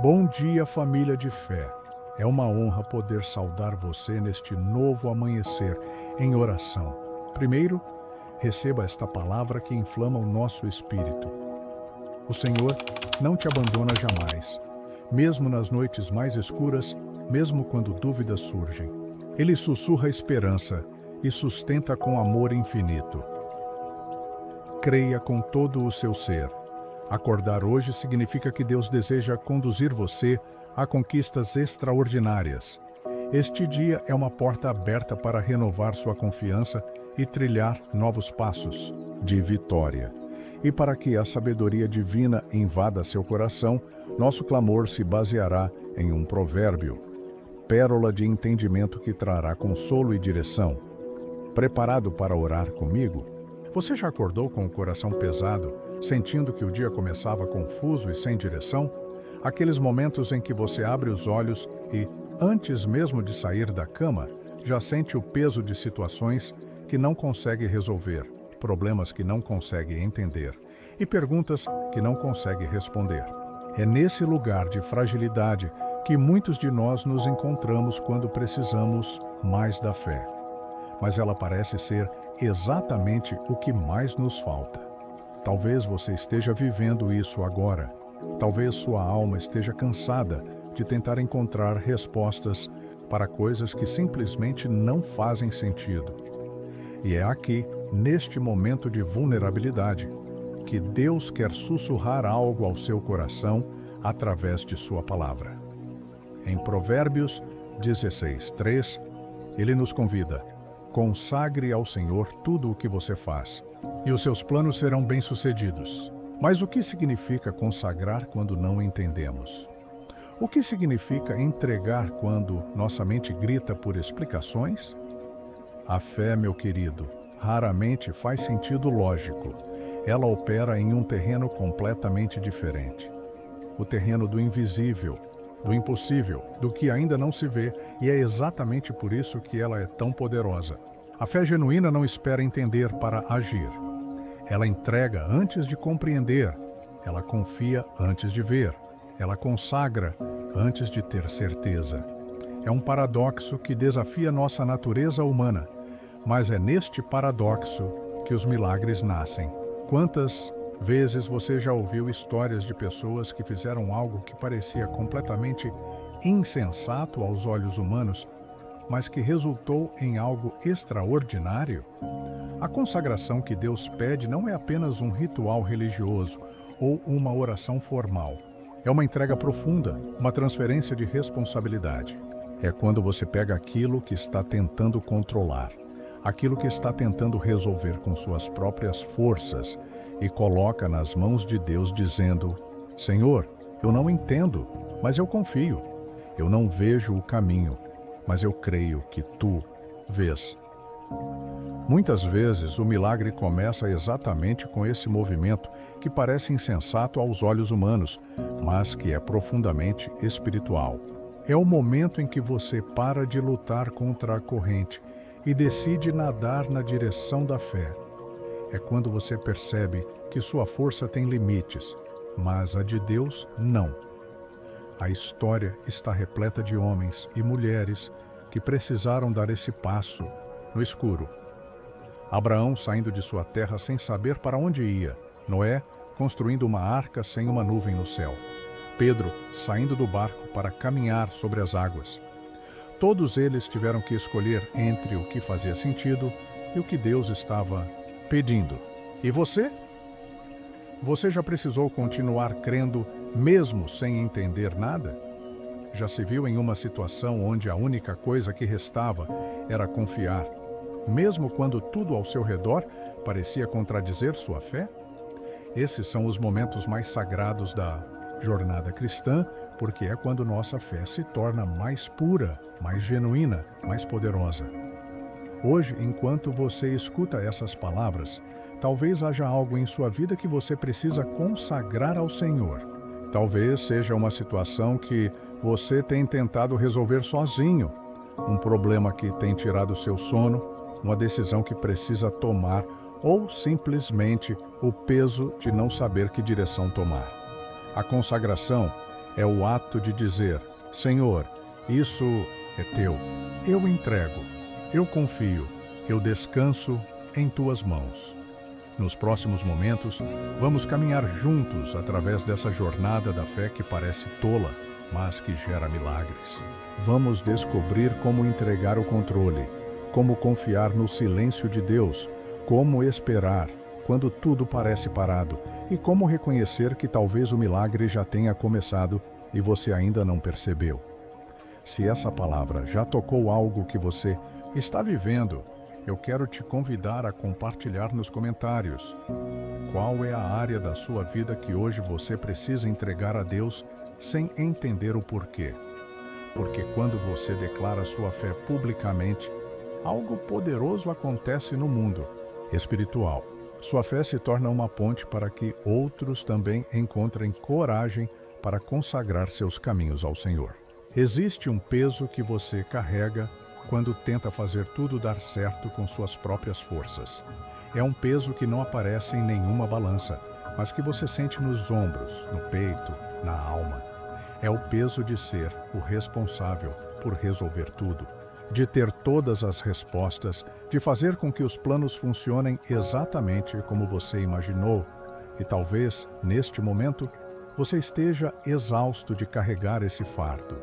Bom dia, família de fé. É uma honra poder saudar você neste novo amanhecer em oração. Primeiro, receba esta palavra que inflama o nosso espírito. O Senhor não te abandona jamais, mesmo nas noites mais escuras, mesmo quando dúvidas surgem. Ele sussurra esperança e sustenta com amor infinito. Creia com todo o seu ser. Acordar hoje significa que Deus deseja conduzir você a conquistas extraordinárias. Este dia é uma porta aberta para renovar sua confiança e trilhar novos passos de vitória. E para que a sabedoria divina invada seu coração, nosso clamor se baseará em um provérbio, pérola de entendimento que trará consolo e direção. Preparado para orar comigo? Você já acordou com o coração pesado, sentindo que o dia começava confuso e sem direção? Aqueles momentos em que você abre os olhos e, antes mesmo de sair da cama, já sente o peso de situações que não consegue resolver, problemas que não consegue entender e perguntas que não consegue responder. É nesse lugar de fragilidade que muitos de nós nos encontramos quando precisamos mais da fé. Mas ela parece ser exatamente o que mais nos falta. Talvez você esteja vivendo isso agora. Talvez sua alma esteja cansada de tentar encontrar respostas para coisas que simplesmente não fazem sentido. E é aqui, neste momento de vulnerabilidade, que Deus quer sussurrar algo ao seu coração através de sua palavra. Em Provérbios 16:3, ele nos convida: consagre ao Senhor tudo o que você faz, e os seus planos serão bem-sucedidos. Mas o que significa consagrar quando não entendemos? O que significa entregar quando nossa mente grita por explicações? A fé, meu querido, raramente faz sentido lógico. Ela opera em um terreno completamente diferente. O terreno do invisível, do impossível, do que ainda não se vê, e é exatamente por isso que ela é tão poderosa. A fé genuína não espera entender para agir. Ela entrega antes de compreender, ela confia antes de ver, ela consagra antes de ter certeza. É um paradoxo que desafia nossa natureza humana, mas é neste paradoxo que os milagres nascem. Quantas vezes você já ouviu histórias de pessoas que fizeram algo que parecia completamente insensato aos olhos humanos, mas que resultou em algo extraordinário? A consagração que Deus pede não é apenas um ritual religioso ou uma oração formal. É uma entrega profunda, uma transferência de responsabilidade. É quando você pega aquilo que está tentando controlar, aquilo que está tentando resolver com suas próprias forças, e coloca nas mãos de Deus dizendo: Senhor, eu não entendo, mas eu confio. Eu não vejo o caminho, mas eu creio que Tu vês. Muitas vezes o milagre começa exatamente com esse movimento que parece insensato aos olhos humanos, mas que é profundamente espiritual. É o momento em que você para de lutar contra a corrente e decide nadar na direção da fé. É quando você percebe que sua força tem limites, mas a de Deus não. A história está repleta de homens e mulheres que precisaram dar esse passo no escuro. Abraão saindo de sua terra sem saber para onde ia. Noé construindo uma arca sem uma nuvem no céu. Pedro saindo do barco para caminhar sobre as águas. Todos eles tiveram que escolher entre o que fazia sentido e o que Deus estava pedindo. E você? Você já precisou continuar crendo mesmo sem entender nada? Já se viu em uma situação onde a única coisa que restava era confiar, mesmo quando tudo ao seu redor parecia contradizer sua fé? Esses são os momentos mais sagrados da jornada cristã, porque é quando nossa fé se torna mais pura, mais genuína, mais poderosa. Hoje, enquanto você escuta essas palavras, talvez haja algo em sua vida que você precisa consagrar ao Senhor. Talvez seja uma situação que você tem tentado resolver sozinho, um problema que tem tirado seu sono, uma decisão que precisa tomar ou simplesmente o peso de não saber que direção tomar. A consagração É o ato de dizer: Senhor, isso é teu. Eu entrego, eu confio, eu descanso em tuas mãos. Nos próximos momentos, vamos caminhar juntos através dessa jornada da fé que parece tola, mas que gera milagres. Vamos descobrir como entregar o controle, como confiar no silêncio de Deus, como esperar quando tudo parece parado e como reconhecer que talvez o milagre já tenha começado e você ainda não percebeu. Se essa palavra já tocou algo que você está vivendo, eu quero te convidar a compartilhar nos comentários. Qual é a área da sua vida que hoje você precisa entregar a Deus sem entender o porquê? Porque quando você declara sua fé publicamente, algo poderoso acontece no mundo espiritual. Sua fé se torna uma ponte para que outros também encontrem coragem para consagrar seus caminhos ao Senhor. Existe um peso que você carrega quando tenta fazer tudo dar certo com suas próprias forças. É um peso que não aparece em nenhuma balança, mas que você sente nos ombros, no peito, na alma. É o peso de ser o responsável por resolver tudo, de ter todas as respostas, de fazer com que os planos funcionem exatamente como você imaginou. E talvez, neste momento, você esteja exausto de carregar esse fardo.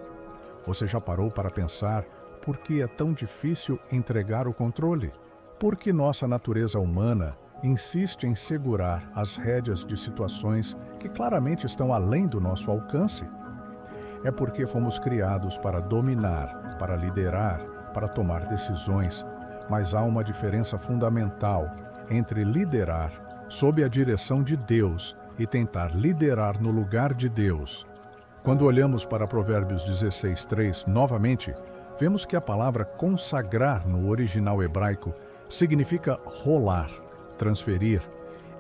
Você já parou para pensar por que é tão difícil entregar o controle? Por que nossa natureza humana insiste em segurar as rédeas de situações que claramente estão além do nosso alcance? É porque fomos criados para dominar, para liderar, para tomar decisões, mas há uma diferença fundamental entre liderar sob a direção de Deus e tentar liderar no lugar de Deus. Quando olhamos para Provérbios 16:3 novamente, vemos que a palavra consagrar no original hebraico significa rolar, transferir,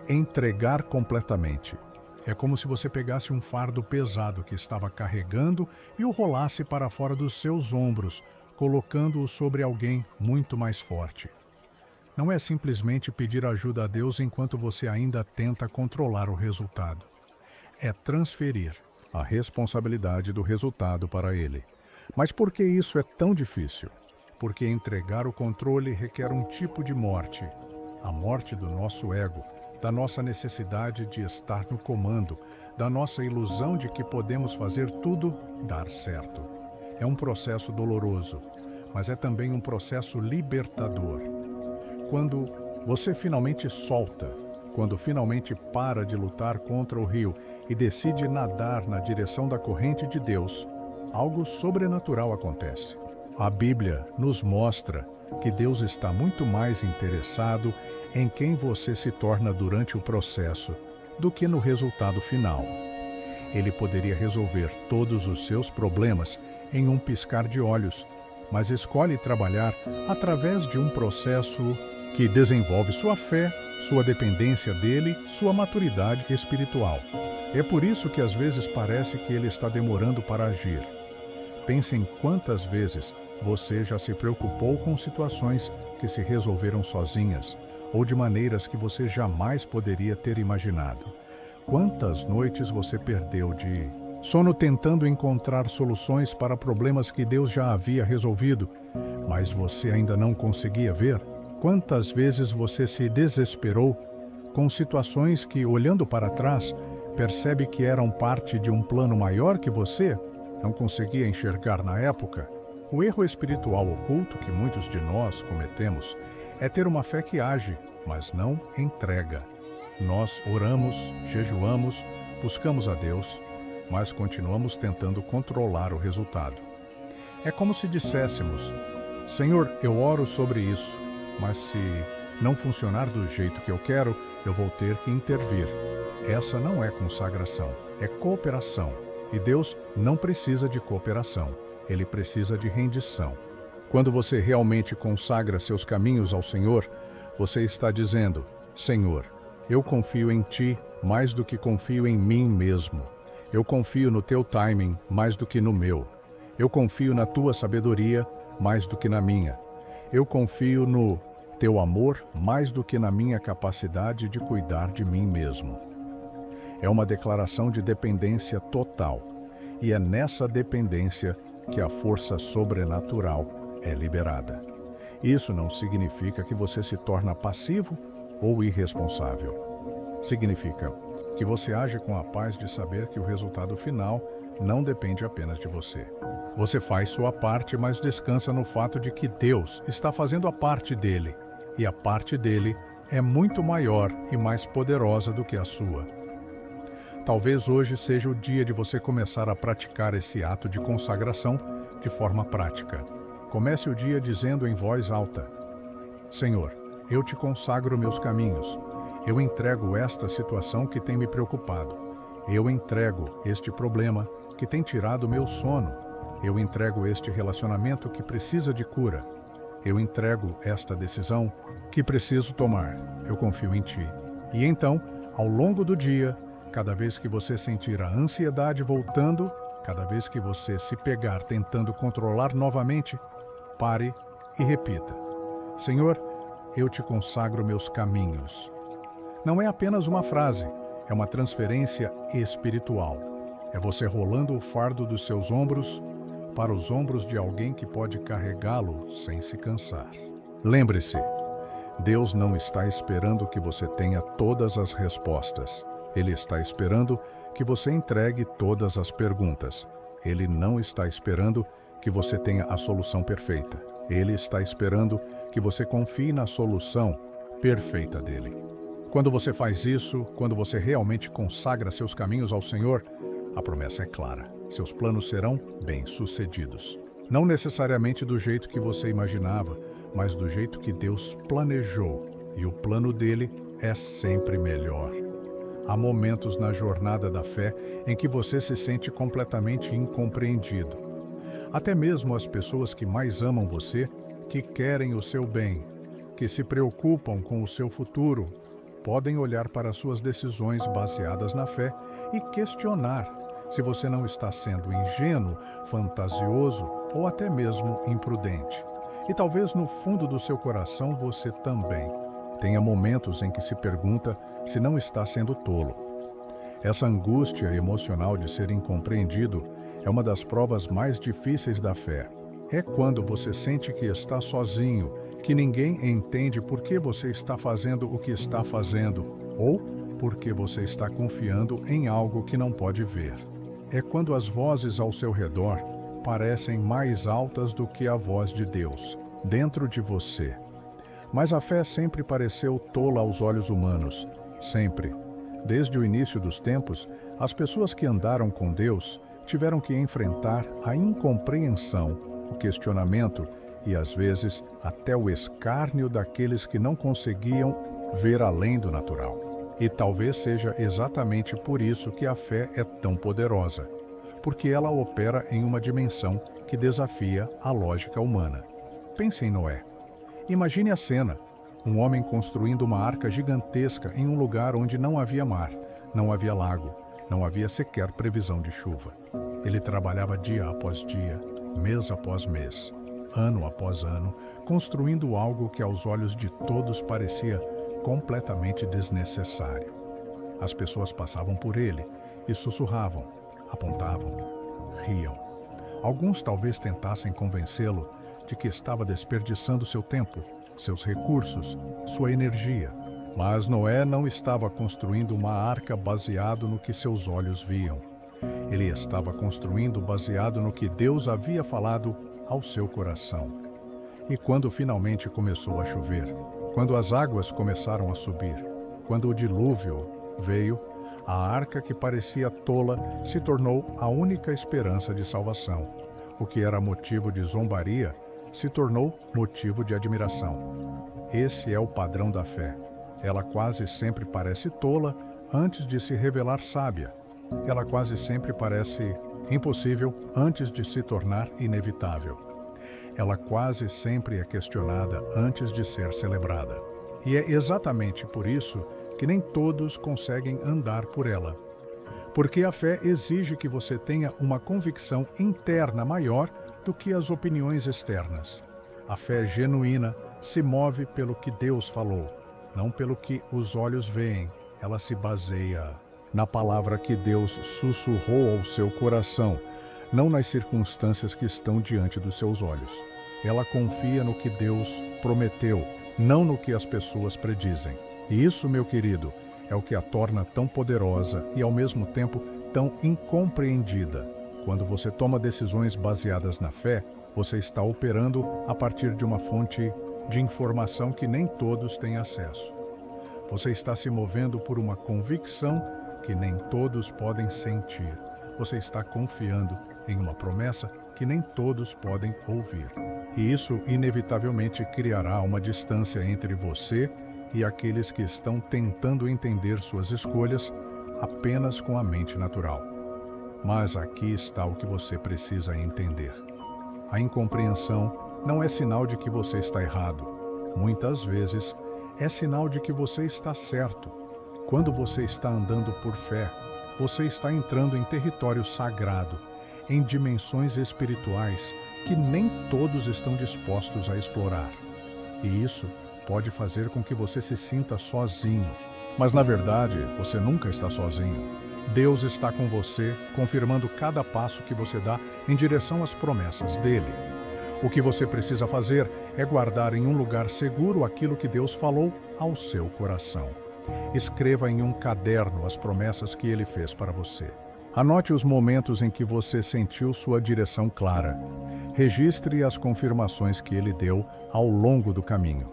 entregar completamente. É como se você pegasse um fardo pesado que estava carregando e o rolasse para fora dos seus ombros, colocando-o sobre alguém muito mais forte. Não é simplesmente pedir ajuda a Deus enquanto você ainda tenta controlar o resultado. É transferir a responsabilidade do resultado para Ele. Mas por que isso é tão difícil? Porque entregar o controle requer um tipo de morte. A morte do nosso ego, da nossa necessidade de estar no comando, da nossa ilusão de que podemos fazer tudo dar certo. É um processo doloroso, mas é também um processo libertador. Quando você finalmente solta, quando finalmente para de lutar contra o rio e decide nadar na direção da corrente de Deus, algo sobrenatural acontece. A Bíblia nos mostra que Deus está muito mais interessado em quem você se torna durante o processo do que no resultado final. Ele poderia resolver todos os seus problemas em um piscar de olhos, mas escolhe trabalhar através de um processo que desenvolve sua fé, sua dependência dele, sua maturidade espiritual. É por isso que às vezes parece que ele está demorando para agir. Pense em quantas vezes você já se preocupou com situações que se resolveram sozinhas ou de maneiras que você jamais poderia ter imaginado. Quantas noites você perdeu de sono tentando encontrar soluções para problemas que Deus já havia resolvido, mas você ainda não conseguia ver? Quantas vezes você se desesperou com situações que, olhando para trás, percebe que eram parte de um plano maior que você não conseguia enxergar na época? O erro espiritual oculto que muitos de nós cometemos é ter uma fé que age, mas não entrega. Nós oramos, jejuamos, buscamos a Deus, mas continuamos tentando controlar o resultado. É como se disséssemos: Senhor, eu oro sobre isso, mas se não funcionar do jeito que eu quero, eu vou ter que intervir. Essa não é consagração, é cooperação. E Deus não precisa de cooperação, Ele precisa de rendição. Quando você realmente consagra seus caminhos ao Senhor, você está dizendo: Senhor, eu confio em Ti mais do que confio em mim mesmo. Eu confio no Teu timing mais do que no meu. Eu confio na Tua sabedoria mais do que na minha. Eu confio no Teu amor mais do que na minha capacidade de cuidar de mim mesmo. É uma declaração de dependência total. e é nessa dependência que a força sobrenatural é liberada. Isso não significa que você se torna passivo ou irresponsável. Significa que você age com a paz de saber que o resultado final não depende apenas de você. Você faz sua parte, mas descansa no fato de que Deus está fazendo a parte dele, e a parte dele é muito maior e mais poderosa do que a sua. Talvez hoje seja o dia de você começar a praticar esse ato de consagração de forma prática. Comece o dia dizendo em voz alta: Senhor, eu te consagro meus caminhos. Eu entrego esta situação que tem me preocupado. Eu entrego este problema que tem tirado meu sono. Eu entrego este relacionamento que precisa de cura. Eu entrego esta decisão que preciso tomar. Eu confio em Ti. E então, ao longo do dia, cada vez que você sentir a ansiedade voltando, cada vez que você se pegar tentando controlar novamente, pare e repita: Senhor, eu te consagro meus caminhos. Não é apenas uma frase, é uma transferência espiritual. É você rolando o fardo dos seus ombros para os ombros de alguém que pode carregá-lo sem se cansar. Lembre-se, Deus não está esperando que você tenha todas as respostas. Ele está esperando que você entregue todas as perguntas. Ele não está esperando que você tenha a solução perfeita. Ele está esperando que você confie na solução perfeita dele. Quando você faz isso, quando você realmente consagra seus caminhos ao Senhor, a promessa é clara: seus planos serão bem-sucedidos. Não necessariamente do jeito que você imaginava, mas do jeito que Deus planejou, e o plano dele é sempre melhor. Há momentos na jornada da fé em que você se sente completamente incompreendido. Até mesmo as pessoas que mais amam você, que querem o seu bem, que se preocupam com o seu futuro, podem olhar para suas decisões baseadas na fé e questionar se você não está sendo ingênuo, fantasioso ou até mesmo imprudente. E talvez no fundo do seu coração você também tenha momentos em que se pergunta se não está sendo tolo. Essa angústia emocional de ser incompreendido é uma das provas mais difíceis da fé. É quando você sente que está sozinho, que ninguém entende por que você está fazendo o que está fazendo, ou porque você está confiando em algo que não pode ver. É quando as vozes ao seu redor parecem mais altas do que a voz de Deus, dentro de você. Mas a fé sempre pareceu tola aos olhos humanos, sempre. Desde o início dos tempos, as pessoas que andaram com Deus tiveram que enfrentar a incompreensão, o questionamento e, às vezes, até o escárnio daqueles que não conseguiam ver além do natural. E talvez seja exatamente por isso que a fé é tão poderosa, porque ela opera em uma dimensão que desafia a lógica humana. Pense em Noé. Imagine a cena: um homem construindo uma arca gigantesca em um lugar onde não havia mar, não havia lago, não havia sequer previsão de chuva. Ele trabalhava dia após dia, mês após mês, ano após ano, construindo algo que aos olhos de todos parecia completamente desnecessário. As pessoas passavam por ele e sussurravam, apontavam, riam. Alguns talvez tentassem convencê-lo de que estava desperdiçando seu tempo, seus recursos, sua energia. Mas Noé não estava construindo uma arca baseado no que seus olhos viam. Ele estava construindo baseado no que Deus havia falado ao seu coração. E quando finalmente começou a chover, quando as águas começaram a subir, quando o dilúvio veio, a arca que parecia tola se tornou a única esperança de salvação. O que era motivo de zombaria se tornou motivo de admiração. Esse é o padrão da fé. Ela quase sempre parece tola antes de se revelar sábia. Ela quase sempre parece impossível antes de se tornar inevitável. Ela quase sempre é questionada antes de ser celebrada. E é exatamente por isso que nem todos conseguem andar por ela. Porque a fé exige que você tenha uma convicção interna maior do que as opiniões externas. A fé genuína se move pelo que Deus falou, não pelo que os olhos veem. Ela se baseia na palavra que Deus sussurrou ao seu coração, não nas circunstâncias que estão diante dos seus olhos. Ela confia no que Deus prometeu, não no que as pessoas predizem. E isso, meu querido, é o que a torna tão poderosa e, ao mesmo tempo, tão incompreendida. Quando você toma decisões baseadas na fé, você está operando a partir de uma fonte de informação que nem todos têm acesso. Você está se movendo por uma convicção que nem todos podem sentir. Você está confiando em uma promessa que nem todos podem ouvir. E isso, inevitavelmente, criará uma distância entre você e aqueles que estão tentando entender suas escolhas apenas com a mente natural. Mas aqui está o que você precisa entender. A incompreensão não é sinal de que você está errado. Muitas vezes, é sinal de que você está certo. Quando você está andando por fé, você está entrando em território sagrado, em dimensões espirituais que nem todos estão dispostos a explorar. E isso pode fazer com que você se sinta sozinho. Mas, na verdade, você nunca está sozinho. Deus está com você, confirmando cada passo que você dá em direção às promessas dele. O que você precisa fazer é guardar em um lugar seguro aquilo que Deus falou ao seu coração. Escreva em um caderno as promessas que ele fez para você. Anote os momentos em que você sentiu sua direção clara. Registre as confirmações que ele deu ao longo do caminho.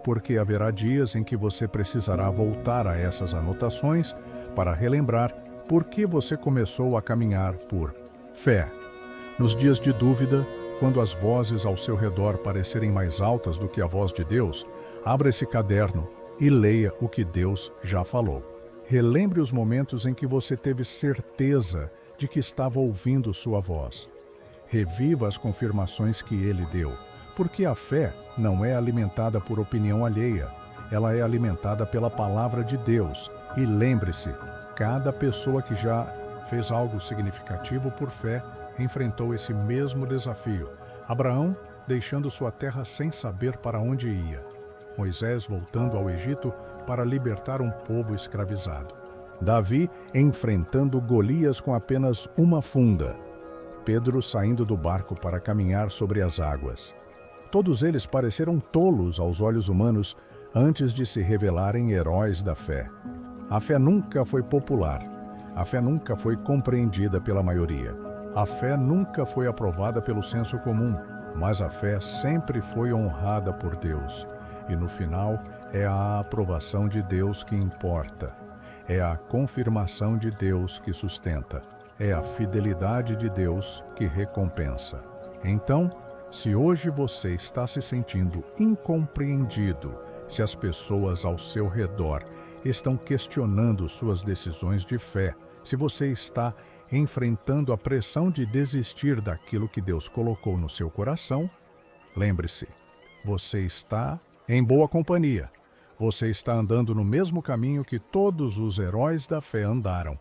Porque haverá dias em que você precisará voltar a essas anotações para relembrar por que você começou a caminhar por fé. Nos dias de dúvida, quando as vozes ao seu redor parecerem mais altas do que a voz de Deus, abra esse caderno e leia o que Deus já falou. Relembre os momentos em que você teve certeza de que estava ouvindo sua voz. Reviva as confirmações que ele deu, porque a fé não é alimentada por opinião alheia, ela é alimentada pela palavra de Deus. E lembre-se, cada pessoa que já fez algo significativo por fé enfrentou esse mesmo desafio. Abraão deixando sua terra sem saber para onde ia. Moisés voltando ao Egito para libertar um povo escravizado. Davi enfrentando Golias com apenas uma funda. Pedro saindo do barco para caminhar sobre as águas. Todos eles pareceram tolos aos olhos humanos antes de se revelarem heróis da fé. A fé nunca foi popular. A fé nunca foi compreendida pela maioria. A fé nunca foi aprovada pelo senso comum, mas a fé sempre foi honrada por Deus. E no final, é a aprovação de Deus que importa. É a confirmação de Deus que sustenta. É a fidelidade de Deus que recompensa. Então, se hoje você está se sentindo incompreendido, se as pessoas ao seu redor estão questionando suas decisões de fé, se você está enfrentando a pressão de desistir daquilo que Deus colocou no seu coração, lembre-se, você está em boa companhia. Você está andando no mesmo caminho que todos os heróis da fé andaram.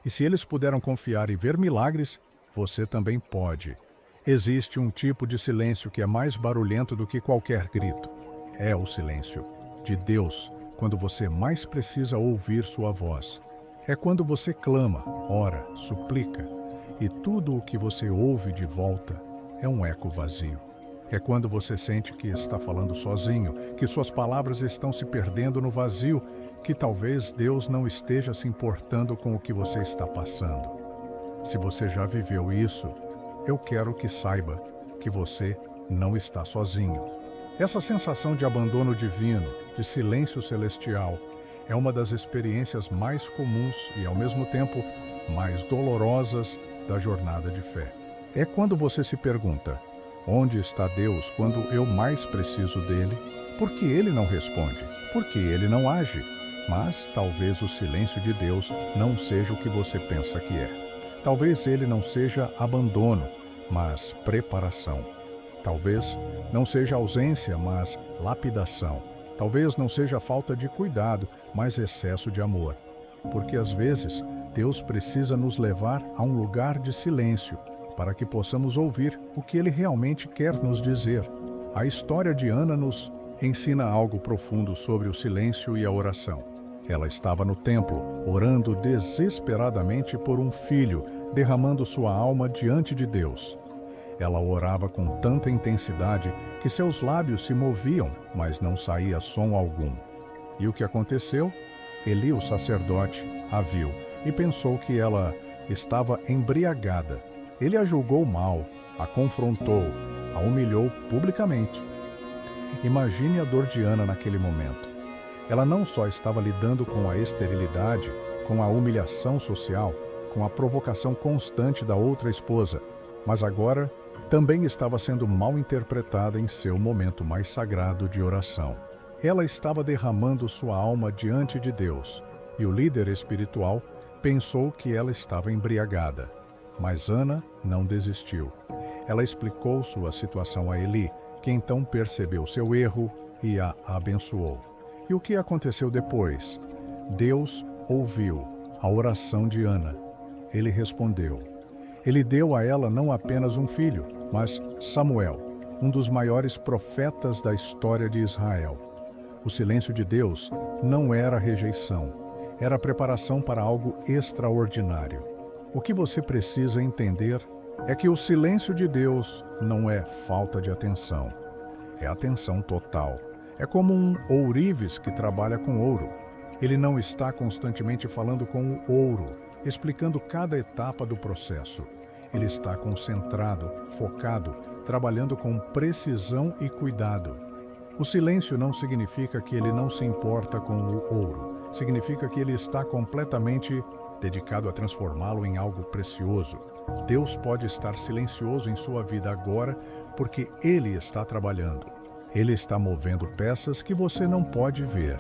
E se eles puderam confiar e ver milagres, você também pode. Existe um tipo de silêncio que é mais barulhento do que qualquer grito. É o silêncio de Deus, quando você mais precisa ouvir sua voz. É quando você clama, ora, suplica, e tudo o que você ouve de volta é um eco vazio. É quando você sente que está falando sozinho, que suas palavras estão se perdendo no vazio, que talvez Deus não esteja se importando com o que você está passando. Se você já viveu isso, eu quero que saiba que você não está sozinho. Essa sensação de abandono divino, de silêncio celestial, é uma das experiências mais comuns e, ao mesmo tempo, mais dolorosas da jornada de fé. É quando você se pergunta: onde está Deus quando eu mais preciso dele? Por que ele não responde? Por que ele não age? Mas talvez o silêncio de Deus não seja o que você pensa que é. Talvez ele não seja abandono, mas preparação. Talvez não seja ausência, mas lapidação. Talvez não seja falta de cuidado, mas excesso de amor. Porque às vezes Deus precisa nos levar a um lugar de silêncio, para que possamos ouvir o que ele realmente quer nos dizer. A história de Ana nos ensina algo profundo sobre o silêncio e a oração. Ela estava no templo, orando desesperadamente por um filho, derramando sua alma diante de Deus. Ela orava com tanta intensidade que seus lábios se moviam, mas não saía som algum. E o que aconteceu? Eli, o sacerdote, a viu e pensou que ela estava embriagada. Ele a julgou mal, a confrontou, a humilhou publicamente. Imagine a dor de Ana naquele momento. Ela não só estava lidando com a esterilidade, com a humilhação social, com a provocação constante da outra esposa, mas agora também estava sendo mal interpretada em seu momento mais sagrado de oração. Ela estava derramando sua alma diante de Deus, e o líder espiritual pensou que ela estava embriagada. Mas Ana não desistiu. Ela explicou sua situação a Eli, que então percebeu seu erro e a abençoou. E o que aconteceu depois? Deus ouviu a oração de Ana. Ele respondeu. Ele deu a ela não apenas um filho, mas Samuel, um dos maiores profetas da história de Israel. O silêncio de Deus não era rejeição, era preparação para algo extraordinário. O que você precisa entender é que o silêncio de Deus não é falta de atenção, é atenção total. É como um ourives que trabalha com ouro. Ele não está constantemente falando com o ouro, explicando cada etapa do processo. Ele está concentrado, focado, trabalhando com precisão e cuidado. O silêncio não significa que ele não se importa com o ouro. Significa que ele está completamente dedicado a transformá-lo em algo precioso. Deus pode estar silencioso em sua vida agora porque Ele está trabalhando. Ele está movendo peças que você não pode ver.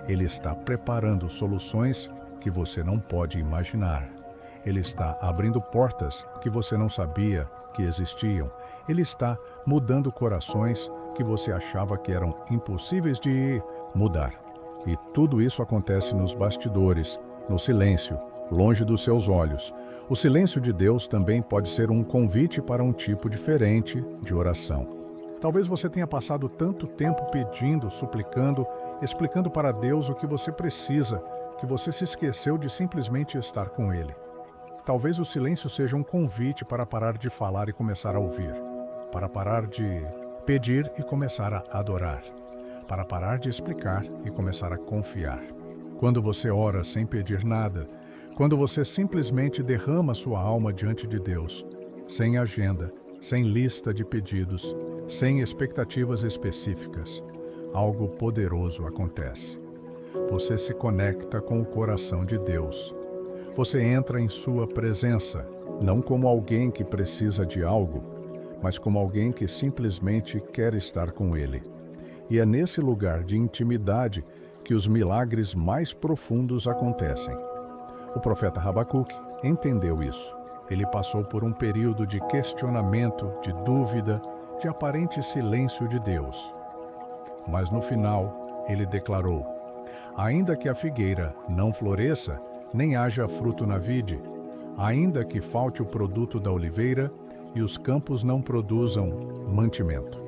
Ele está preparando soluções que você não pode imaginar. Ele está abrindo portas que você não sabia que existiam. Ele está mudando corações que você achava que eram impossíveis de mudar. E tudo isso acontece nos bastidores, no silêncio, longe dos seus olhos. O silêncio de Deus também pode ser um convite para um tipo diferente de oração. Talvez você tenha passado tanto tempo pedindo, suplicando, explicando para Deus o que você precisa, que você se esqueceu de simplesmente estar com Ele. Talvez o silêncio seja um convite para parar de falar e começar a ouvir, para parar de pedir e começar a adorar, para parar de explicar e começar a confiar. Quando você ora sem pedir nada, quando você simplesmente derrama sua alma diante de Deus, sem agenda, sem lista de pedidos, sem expectativas específicas, algo poderoso acontece. Você se conecta com o coração de Deus. Você entra em sua presença, não como alguém que precisa de algo, mas como alguém que simplesmente quer estar com Ele. E é nesse lugar de intimidade que os milagres mais profundos acontecem. O profeta Habacuque entendeu isso. Ele passou por um período de questionamento, de dúvida, de aparente silêncio de Deus. Mas no final, ele declarou: ainda que a figueira não floresça, nem haja fruto na vide, ainda que falte o produto da oliveira e os campos não produzam mantimento,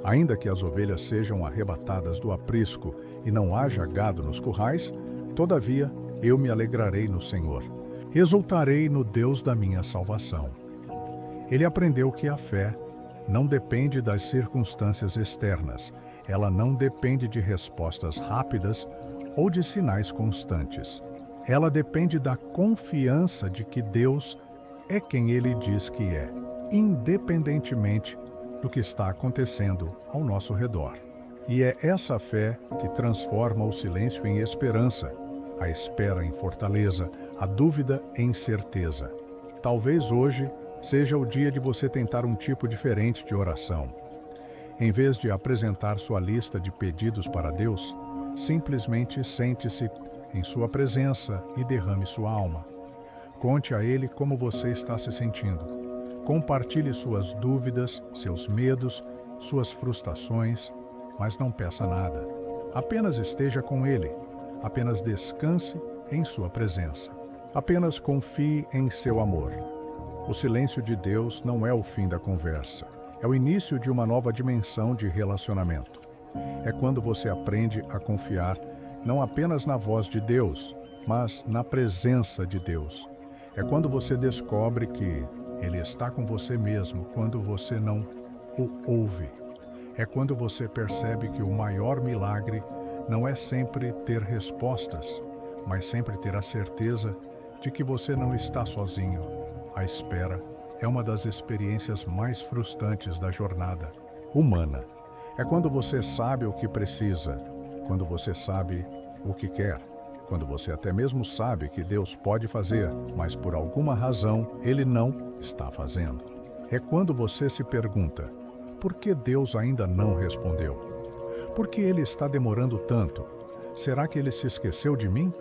ainda que as ovelhas sejam arrebatadas do aprisco e não haja gado nos currais, todavia eu me alegrarei no Senhor, exultarei no Deus da minha salvação. Ele aprendeu que a fé não depende das circunstâncias externas, ela não depende de respostas rápidas ou de sinais constantes. Ela depende da confiança de que Deus é quem Ele diz que é, independentemente do que está acontecendo ao nosso redor. E é essa fé que transforma o silêncio em esperança, a espera em fortaleza, a dúvida em certeza. Talvez hoje seja o dia de você tentar um tipo diferente de oração. Em vez de apresentar sua lista de pedidos para Deus, simplesmente sente-se em sua presença e derrame sua alma. Conte a Ele como você está se sentindo. Compartilhe suas dúvidas, seus medos, suas frustrações, mas não peça nada. Apenas esteja com Ele. Apenas descanse em sua presença. Apenas confie em seu amor. O silêncio de Deus não é o fim da conversa. É o início de uma nova dimensão de relacionamento. É quando você aprende a confiar não apenas na voz de Deus, mas na presença de Deus. É quando você descobre que Ele está com você mesmo quando você não o ouve. É quando você percebe que o maior milagre não é sempre ter respostas, mas sempre ter a certeza de que você não está sozinho. A espera é uma das experiências mais frustrantes da jornada humana. É quando você sabe o que precisa, quando você sabe o que quer, quando você até mesmo sabe que Deus pode fazer, mas por alguma razão Ele não está fazendo. É quando você se pergunta: por que Deus ainda não respondeu? Por que Ele está demorando tanto? Será que Ele se esqueceu de mim?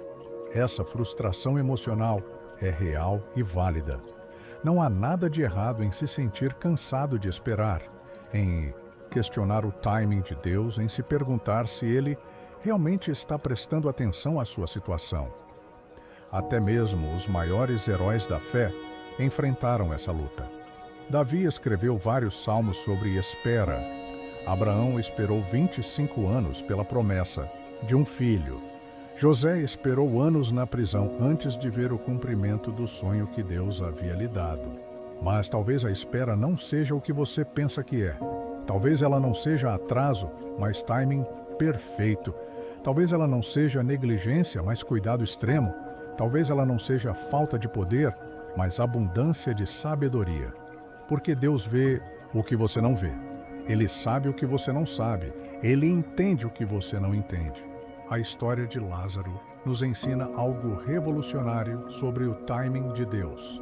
Essa frustração emocional é real e válida. Não há nada de errado em se sentir cansado de esperar, em questionar o timing de Deus, em se perguntar se Ele realmente está prestando atenção à sua situação. Até mesmo os maiores heróis da fé enfrentaram essa luta. Davi escreveu vários salmos sobre espera. Abraão esperou 25 anos pela promessa de um filho. José esperou anos na prisão antes de ver o cumprimento do sonho que Deus havia lhe dado. Mas talvez a espera não seja o que você pensa que é. Talvez ela não seja atraso, mas timing perfeito. Talvez ela não seja negligência, mas cuidado extremo. Talvez ela não seja falta de poder, mas abundância de sabedoria. Porque Deus vê o que você não vê. Ele sabe o que você não sabe. Ele entende o que você não entende. A história de Lázaro nos ensina algo revolucionário sobre o timing de Deus.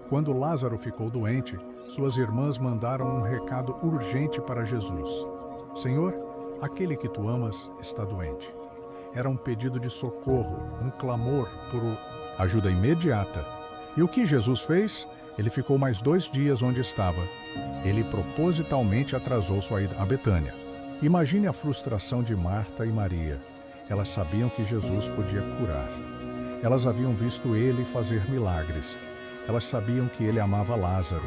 Quando Lázaro ficou doente, suas irmãs mandaram um recado urgente para Jesus: Senhor, aquele que tu amas está doente. Era um pedido de socorro, um clamor por ajuda imediata. E o que Jesus fez? Ele ficou mais 2 dias onde estava. Ele propositalmente atrasou sua ida a Betânia. Imagine a frustração de Marta e Maria. Elas sabiam que Jesus podia curar. Elas haviam visto ele fazer milagres. Elas sabiam que ele amava Lázaro.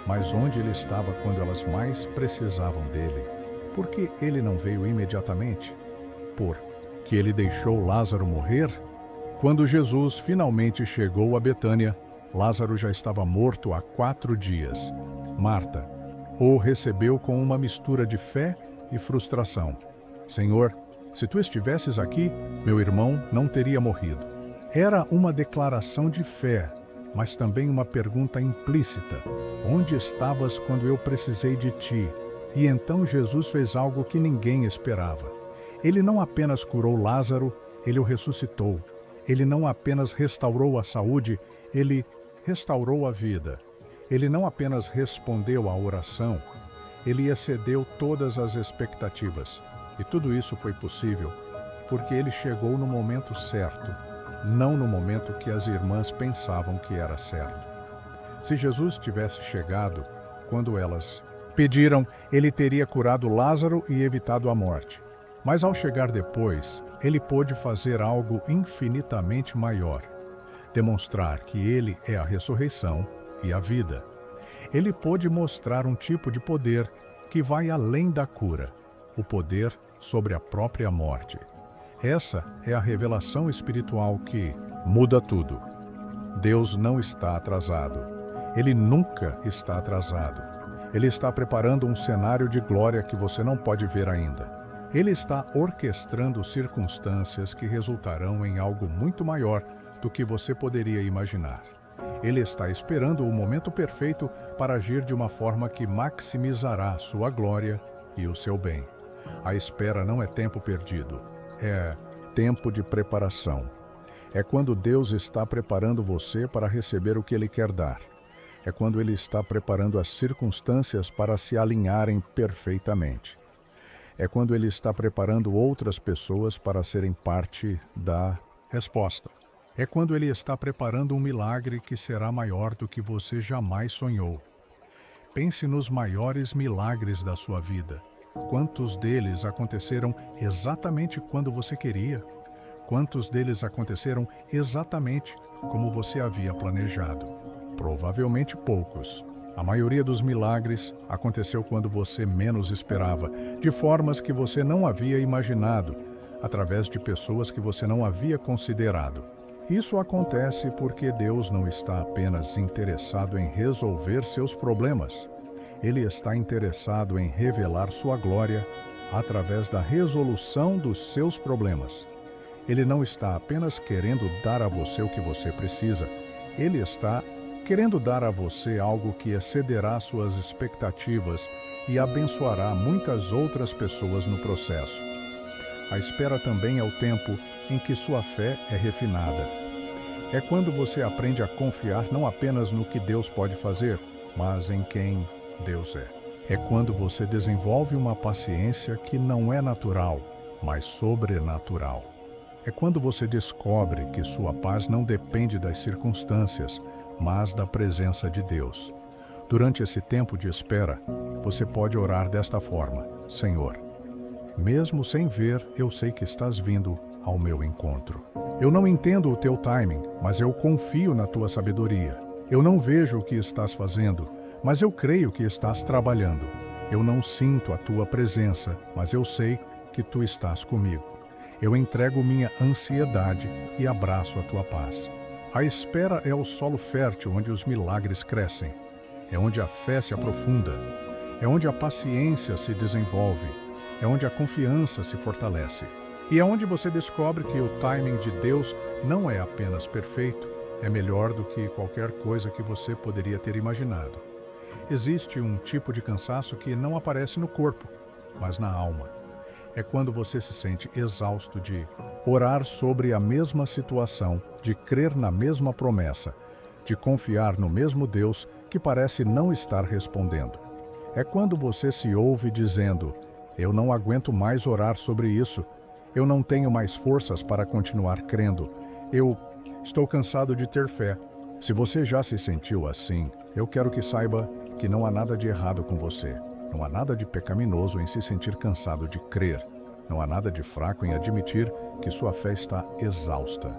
Mas onde ele estava quando elas mais precisavam dele? Por que ele não veio imediatamente? Porque ele deixou Lázaro morrer? Quando Jesus finalmente chegou a Betânia, Lázaro já estava morto há 4 dias. Marta o recebeu com uma mistura de fé e frustração. Senhor, se tu estivesses aqui, meu irmão não teria morrido. Era uma declaração de fé, mas também uma pergunta implícita. Onde estavas quando eu precisei de ti? E então Jesus fez algo que ninguém esperava. Ele não apenas curou Lázaro, ele o ressuscitou. Ele não apenas restaurou a saúde, ele restaurou a vida. Ele não apenas respondeu à oração, ele excedeu todas as expectativas. E tudo isso foi possível porque ele chegou no momento certo, não no momento que as irmãs pensavam que era certo. Se Jesus tivesse chegado quando elas pediram, ele teria curado Lázaro e evitado a morte. Mas ao chegar depois, ele pôde fazer algo infinitamente maior. Demonstrar que ele é a ressurreição e a vida. Ele pôde mostrar um tipo de poder que vai além da cura, o poder sobre a própria morte. Essa é a revelação espiritual que muda tudo. Deus não está atrasado. Ele nunca está atrasado. Ele está preparando um cenário de glória que você não pode ver ainda. Ele está orquestrando circunstâncias que resultarão em algo muito maior do que você poderia imaginar. Ele está esperando o momento perfeito para agir de uma forma que maximizará sua glória e o seu bem. A espera não é tempo perdido, é tempo de preparação. É quando Deus está preparando você para receber o que Ele quer dar. É quando Ele está preparando as circunstâncias para se alinharem perfeitamente. É quando Ele está preparando outras pessoas para serem parte da resposta. É quando Ele está preparando um milagre que será maior do que você jamais sonhou. Pense nos maiores milagres da sua vida. Quantos deles aconteceram exatamente quando você queria? Quantos deles aconteceram exatamente como você havia planejado? Provavelmente poucos. A maioria dos milagres aconteceu quando você menos esperava, de formas que você não havia imaginado. através de pessoas que você não havia considerado. Isso acontece porque Deus não está apenas interessado em resolver seus problemas. Ele está interessado em revelar sua glória através da resolução dos seus problemas. Ele não está apenas querendo dar a você o que você precisa. Ele está querendo dar a você algo que excederá suas expectativas e abençoará muitas outras pessoas no processo. A espera também é o tempo em que sua fé é refinada. É quando você aprende a confiar não apenas no que Deus pode fazer, mas em quem Deus é. É quando você desenvolve uma paciência que não é natural, mas sobrenatural. É quando você descobre que sua paz não depende das circunstâncias, mas da presença de Deus. Durante esse tempo de espera, você pode orar desta forma: Senhor, mesmo sem ver, eu sei que estás vindo ao meu encontro. Eu não entendo o teu timing, mas eu confio na tua sabedoria. Eu não vejo o que estás fazendo, mas eu creio que estás trabalhando. Eu não sinto a tua presença, mas eu sei que tu estás comigo. Eu entrego minha ansiedade e abraço a tua paz. A espera é o solo fértil onde os milagres crescem. É onde a fé se aprofunda. É onde a paciência se desenvolve. É onde a confiança se fortalece. E é onde você descobre que o timing de Deus não é apenas perfeito, é melhor do que qualquer coisa que você poderia ter imaginado. Existe um tipo de cansaço que não aparece no corpo, mas na alma. É quando você se sente exausto de orar sobre a mesma situação, de crer na mesma promessa, de confiar no mesmo Deus que parece não estar respondendo. É quando você se ouve dizendo: eu não aguento mais orar sobre isso, eu não tenho mais forças para continuar crendo, eu estou cansado de ter fé. Se você já se sentiu assim, eu quero que saiba que não há nada de errado com você. Não há nada de pecaminoso em se sentir cansado de crer. Não há nada de fraco em admitir que sua fé está exausta.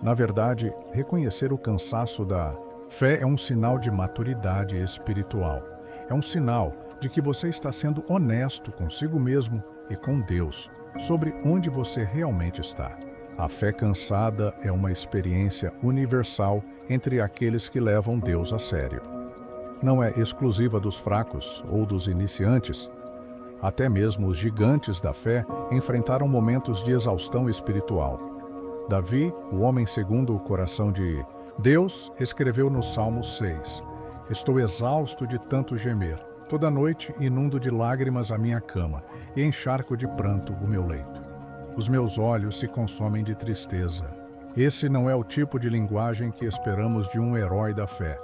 Na verdade, reconhecer o cansaço da fé é um sinal de maturidade espiritual. É um sinal de que você está sendo honesto consigo mesmo e com Deus sobre onde você realmente está. A fé cansada é uma experiência universal entre aqueles que levam Deus a sério. Não é exclusiva dos fracos ou dos iniciantes. Até mesmo os gigantes da fé enfrentaram momentos de exaustão espiritual. Davi, o homem segundo o coração de Deus, escreveu no Salmo 6: estou exausto de tanto gemer. Toda noite inundo de lágrimas a minha cama e encharco de pranto o meu leito. Os meus olhos se consomem de tristeza. Esse não é o tipo de linguagem que esperamos de um herói da fé,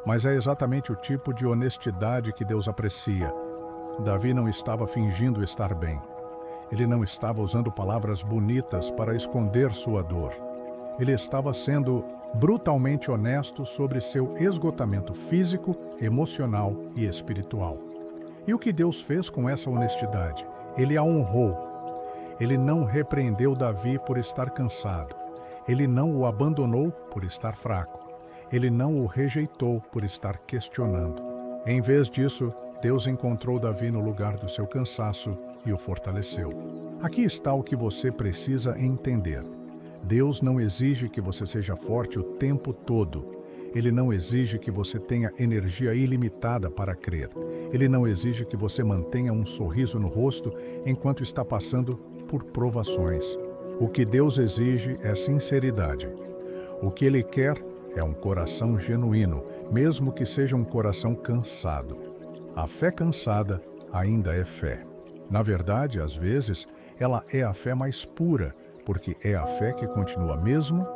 mas é exatamente o tipo de honestidade que Deus aprecia. Davi não estava fingindo estar bem. Ele não estava usando palavras bonitas para esconder sua dor. Ele estava sendo brutalmente honesto sobre seu esgotamento físico, emocional e espiritual. E o que Deus fez com essa honestidade? Ele a honrou. Ele não repreendeu Davi por estar cansado. Ele não o abandonou por estar fraco. Ele não o rejeitou por estar questionando. Em vez disso, Deus encontrou Davi no lugar do seu cansaço e o fortaleceu. Aqui está o que você precisa entender. Deus não exige que você seja forte o tempo todo. Ele não exige que você tenha energia ilimitada para crer. Ele não exige que você mantenha um sorriso no rosto enquanto está passando por provações. O que Deus exige é sinceridade. O que Ele quer é um coração genuíno, mesmo que seja um coração cansado. A fé cansada ainda é fé. Na verdade, às vezes, ela é a fé mais pura, porque é a fé que continua mesmo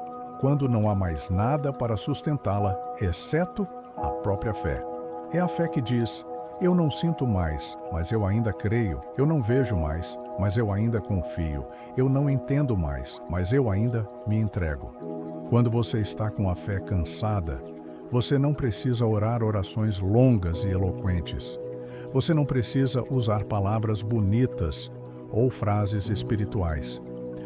quando não há mais nada para sustentá-la, exceto a própria fé. É a fé que diz: eu não sinto mais, mas eu ainda creio. Eu não vejo mais, mas eu ainda confio. Eu não entendo mais, mas eu ainda me entrego. Quando você está com a fé cansada, você não precisa orar orações longas e eloquentes. Você não precisa usar palavras bonitas ou frases espirituais.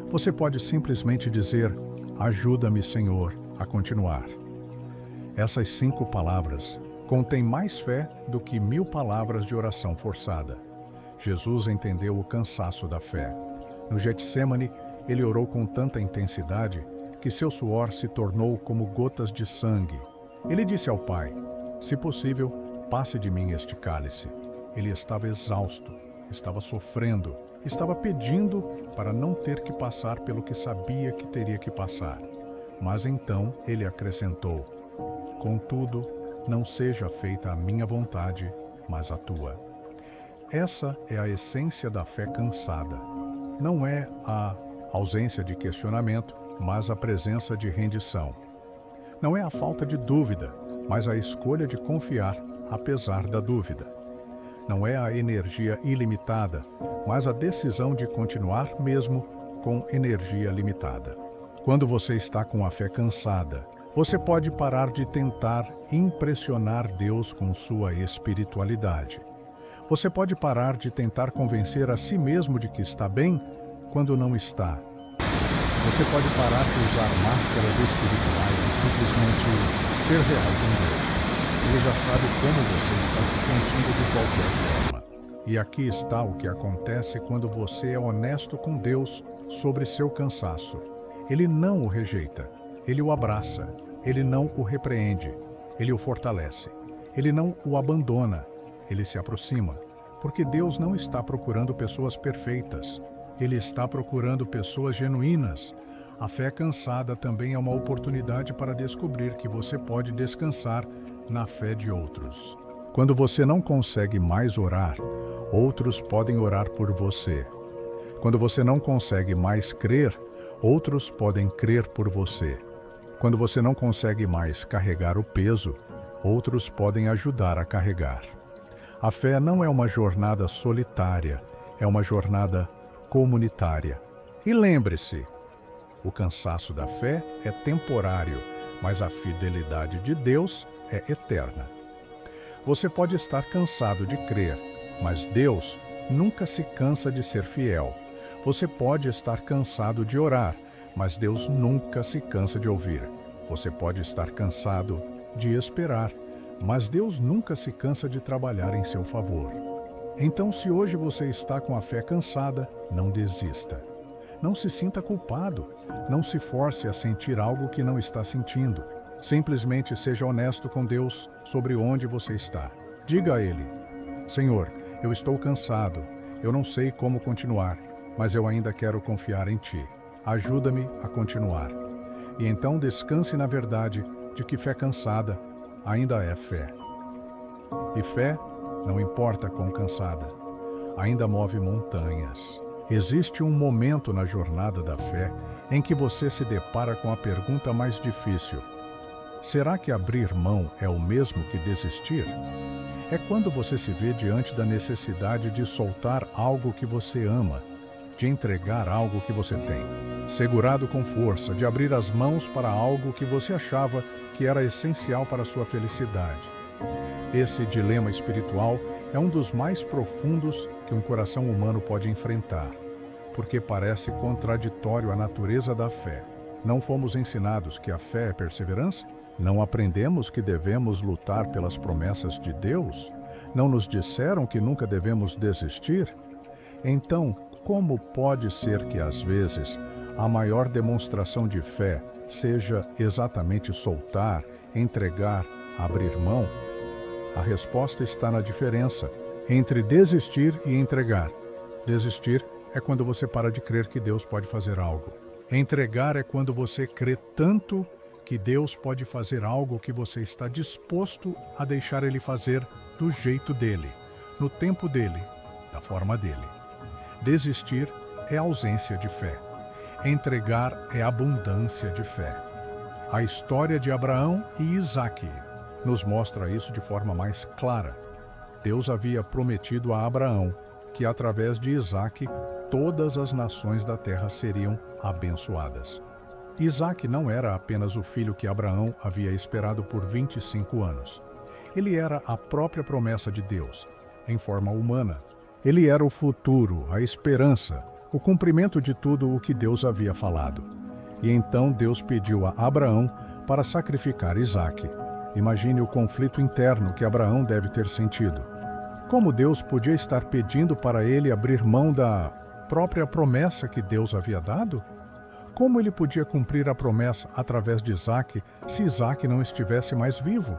Você pode simplesmente dizer: ajuda-me, Senhor, a continuar. Essas 5 palavras contêm mais fé do que 1000 palavras de oração forçada. Jesus entendeu o cansaço da fé. No Getsêmani, ele orou com tanta intensidade que seu suor se tornou como gotas de sangue. Ele disse ao Pai: "Se possível, passe de mim este cálice." Ele estava exausto, estava sofrendo, estava pedindo para não ter que passar pelo que sabia que teria que passar. Mas então ele acrescentou: "Contudo, não seja feita a minha vontade, mas a tua." Essa é a essência da fé cansada. Não é a ausência de questionamento, mas a presença de rendição. Não é a falta de dúvida, mas a escolha de confiar, apesar da dúvida. Não é a energia ilimitada, mas a decisão de continuar mesmo com energia limitada. Quando você está com a fé cansada, você pode parar de tentar impressionar Deus com sua espiritualidade. Você pode parar de tentar convencer a si mesmo de que está bem quando não está. Você pode parar de usar máscaras espirituais e simplesmente ser real com Deus. Ele já sabe como você está se sentindo de qualquer forma. E aqui está o que acontece quando você é honesto com Deus sobre seu cansaço. Ele não o rejeita, ele o abraça, ele não o repreende, ele o fortalece. Ele não o abandona, ele se aproxima, porque Deus não está procurando pessoas perfeitas. Ele está procurando pessoas genuínas. A fé cansada também é uma oportunidade para descobrir que você pode descansar na fé de outros. Quando você não consegue mais orar, outros podem orar por você. Quando você não consegue mais crer, outros podem crer por você. Quando você não consegue mais carregar o peso, outros podem ajudar a carregar. A fé não é uma jornada solitária, é uma jornada comunitária. E lembre-se, o cansaço da fé é temporário, mas a fidelidade de Deus é eterna. Você pode estar cansado de crer, mas Deus nunca se cansa de ser fiel. Você pode estar cansado de orar, mas Deus nunca se cansa de ouvir. Você pode estar cansado de esperar, mas Deus nunca se cansa de trabalhar em seu favor. Então, se hoje você está com a fé cansada, não desista. Não se sinta culpado. Não se force a sentir algo que não está sentindo. Simplesmente seja honesto com Deus sobre onde você está. Diga a Ele: Senhor, eu estou cansado. Eu não sei como continuar, mas eu ainda quero confiar em Ti. Ajuda-me a continuar. E então descanse na verdade de que fé cansada ainda é fé. E fé, não importa quão cansada, ainda move montanhas. Existe um momento na jornada da fé em que você se depara com a pergunta mais difícil: será que abrir mão é o mesmo que desistir? É quando você se vê diante da necessidade de soltar algo que você ama, de entregar algo que você tem, segurado com força, de abrir as mãos para algo que você achava que era essencial para a sua felicidade. Esse dilema espiritual é um dos mais profundos que um coração humano pode enfrentar, porque parece contraditório à natureza da fé. Não fomos ensinados que a fé é perseverança? Não aprendemos que devemos lutar pelas promessas de Deus? Não nos disseram que nunca devemos desistir? Então, como pode ser que, às vezes, a maior demonstração de fé seja exatamente soltar, entregar, abrir mão? A resposta está na diferença entre desistir e entregar. Desistir é quando você para de crer que Deus pode fazer algo. Entregar é quando você crê tanto que Deus pode fazer algo que você está disposto a deixar Ele fazer do jeito dele, no tempo dele, da forma dele. Desistir é ausência de fé. Entregar é abundância de fé. A história de Abraão e Isaque nos mostra isso de forma mais clara. Deus havia prometido a Abraão que através de Isaque todas as nações da terra seriam abençoadas. Isaque não era apenas o filho que Abraão havia esperado por 25 anos. Ele era a própria promessa de Deus, em forma humana. Ele era o futuro, a esperança, o cumprimento de tudo o que Deus havia falado. E então Deus pediu a Abraão para sacrificar Isaque. Imagine o conflito interno que Abraão deve ter sentido. Como Deus podia estar pedindo para ele abrir mão da própria promessa que Deus havia dado? Como ele podia cumprir a promessa através de Isaque se Isaque não estivesse mais vivo?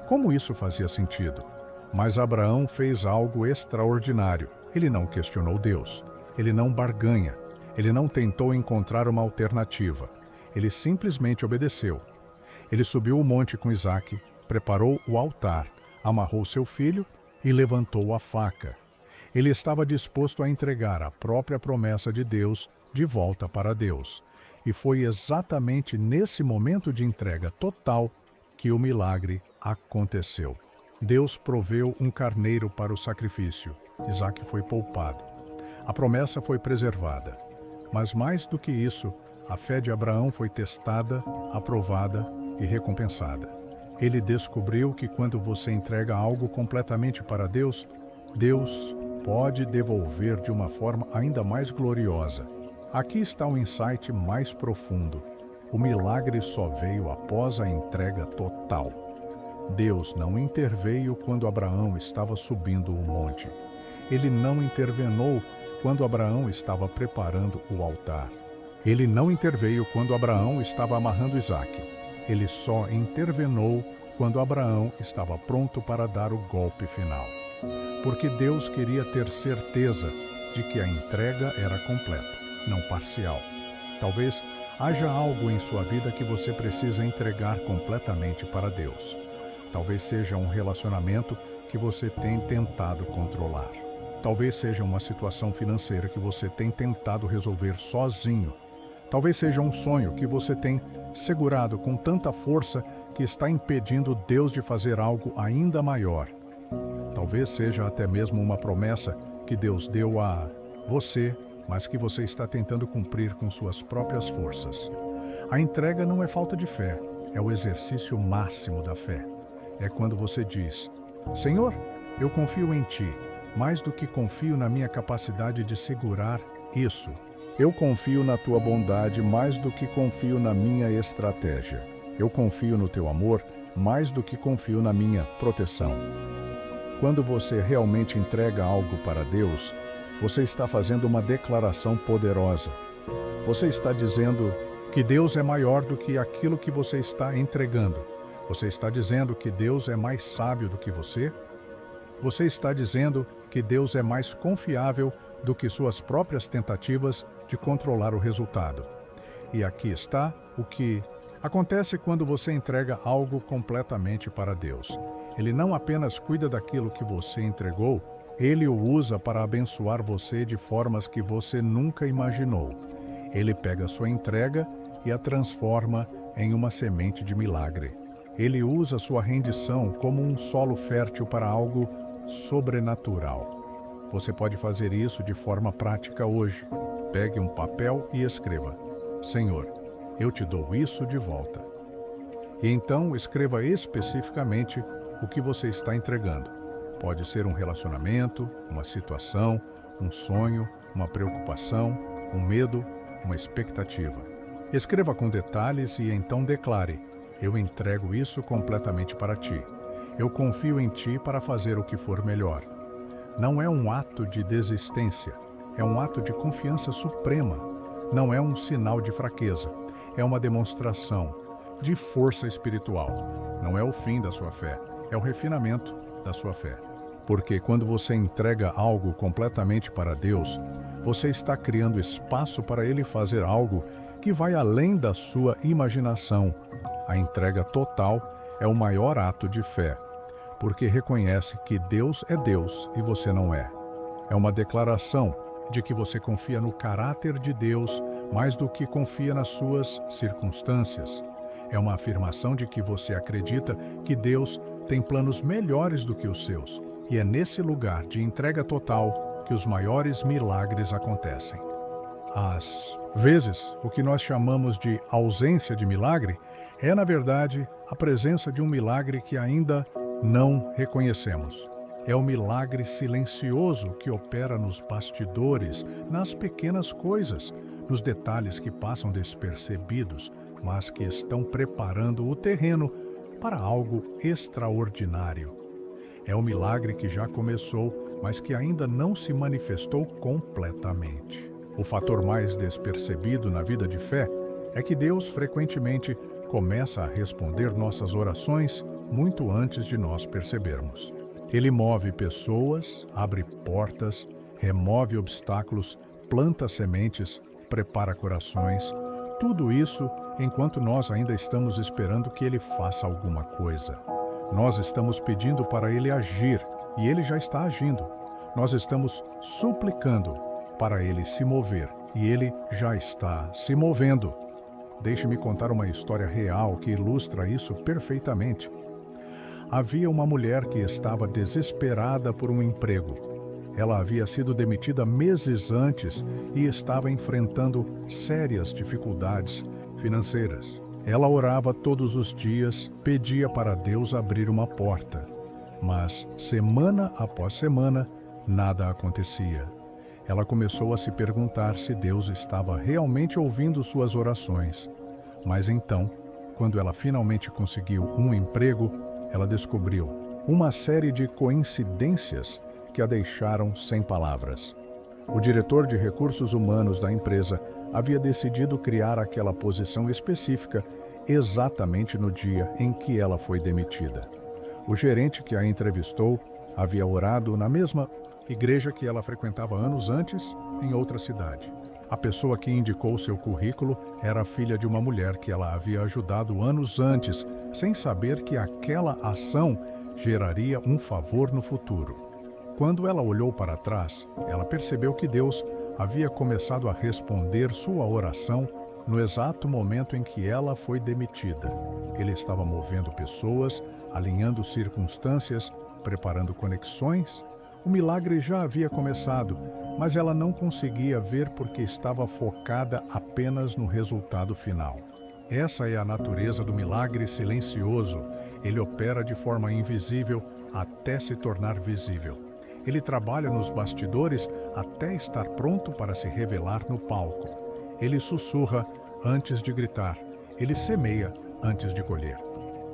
Como isso fazia sentido? Mas Abraão fez algo extraordinário. Ele não questionou Deus. Ele não barganha. Ele não tentou encontrar uma alternativa. Ele simplesmente obedeceu. Ele subiu o monte com Isaque, preparou o altar, amarrou seu filho e levantou a faca. Ele estava disposto a entregar a própria promessa de Deus de volta para Deus. E foi exatamente nesse momento de entrega total que o milagre aconteceu. Deus proveu um carneiro para o sacrifício. Isaque foi poupado. A promessa foi preservada. Mas mais do que isso, a fé de Abraão foi testada, aprovada e recompensada. Ele descobriu que quando você entrega algo completamente para Deus, Deus pode devolver de uma forma ainda mais gloriosa. Aqui está o insight mais profundo. O milagre só veio após a entrega total. Deus não interveio quando Abraão estava subindo o monte. Ele não intervenou quando Abraão estava preparando o altar. Ele não interveio quando Abraão estava amarrando Isaque. Ele só intervenou quando Abraão estava pronto para dar o golpe final. Porque Deus queria ter certeza de que a entrega era completa, não parcial. Talvez haja algo em sua vida que você precisa entregar completamente para Deus. Talvez seja um relacionamento que você tem tentado controlar. Talvez seja uma situação financeira que você tem tentado resolver sozinho. Talvez seja um sonho que você tem segurado com tanta força que está impedindo Deus de fazer algo ainda maior. Talvez seja até mesmo uma promessa que Deus deu a você, mas que você está tentando cumprir com suas próprias forças. A entrega não é falta de fé, é o exercício máximo da fé. É quando você diz: Senhor, eu confio em Ti, mais do que confio na minha capacidade de segurar isso. Eu confio na Tua bondade mais do que confio na minha estratégia. Eu confio no Teu amor mais do que confio na minha proteção. Quando você realmente entrega algo para Deus, você está fazendo uma declaração poderosa. Você está dizendo que Deus é maior do que aquilo que você está entregando. Você está dizendo que Deus é mais sábio do que você? Você está dizendo que Deus é mais confiável do que suas próprias tentativas de controlar o resultado. E aqui está o que acontece quando você entrega algo completamente para Deus. Ele não apenas cuida daquilo que você entregou, Ele o usa para abençoar você de formas que você nunca imaginou. Ele pega a sua entrega e a transforma em uma semente de milagre. Ele usa sua rendição como um solo fértil para algo sobrenatural. Você pode fazer isso de forma prática hoje. Pegue um papel e escreva: Senhor, eu te dou isso de volta. E então escreva especificamente o que você está entregando. Pode ser um relacionamento, uma situação, um sonho, uma preocupação, um medo, uma expectativa. Escreva com detalhes e então declare: eu entrego isso completamente para Ti. Eu confio em Ti para fazer o que for melhor. Não é um ato de desistência, é um ato de confiança suprema. Não é um sinal de fraqueza, é uma demonstração de força espiritual. Não é o fim da sua fé, é o refinamento da sua fé. Porque quando você entrega algo completamente para Deus, você está criando espaço para Ele fazer algo que vai além da sua imaginação. A entrega total é o maior ato de fé, porque reconhece que Deus é Deus e você não é. É uma declaração de que você confia no caráter de Deus mais do que confia nas suas circunstâncias. É uma afirmação de que você acredita que Deus tem planos melhores do que os seus. E é nesse lugar de entrega total que os maiores milagres acontecem. Às vezes, o que nós chamamos de ausência de milagre é, na verdade, a presença de um milagre que ainda não reconhecemos. É o milagre silencioso que opera nos bastidores, nas pequenas coisas, nos detalhes que passam despercebidos, mas que estão preparando o terreno para algo extraordinário. É o milagre que já começou, mas que ainda não se manifestou completamente. O fator mais despercebido na vida de fé é que Deus frequentemente começa a responder nossas orações muito antes de nós percebermos. Ele move pessoas, abre portas, remove obstáculos, planta sementes, prepara corações, tudo isso enquanto nós ainda estamos esperando que Ele faça alguma coisa. Nós estamos pedindo para Ele agir e Ele já está agindo. Nós estamos suplicando para Ele se mover e Ele já está se movendo. Deixe-me contar uma história real que ilustra isso perfeitamente. Havia uma mulher que estava desesperada por um emprego. Ela havia sido demitida meses antes e estava enfrentando sérias dificuldades financeiras. Ela orava todos os dias, pedia para Deus abrir uma porta. Mas, semana após semana, nada acontecia. Ela começou a se perguntar se Deus estava realmente ouvindo suas orações. Mas então, quando ela finalmente conseguiu um emprego, ela descobriu uma série de coincidências que a deixaram sem palavras. O diretor de recursos humanos da empresa havia decidido criar aquela posição específica exatamente no dia em que ela foi demitida. O gerente que a entrevistou havia orado na mesma igreja que ela frequentava anos antes, em outra cidade. A pessoa que indicou seu currículo era filha de uma mulher que ela havia ajudado anos antes, sem saber que aquela ação geraria um favor no futuro. Quando ela olhou para trás, ela percebeu que Deus havia começado a responder sua oração no exato momento em que ela foi demitida. Ele estava movendo pessoas, alinhando circunstâncias, preparando conexões. O milagre já havia começado, mas ela não conseguia ver porque estava focada apenas no resultado final. Essa é a natureza do milagre silencioso. Ele opera de forma invisível até se tornar visível. Ele trabalha nos bastidores até estar pronto para se revelar no palco. Ele sussurra antes de gritar. Ele semeia antes de colher.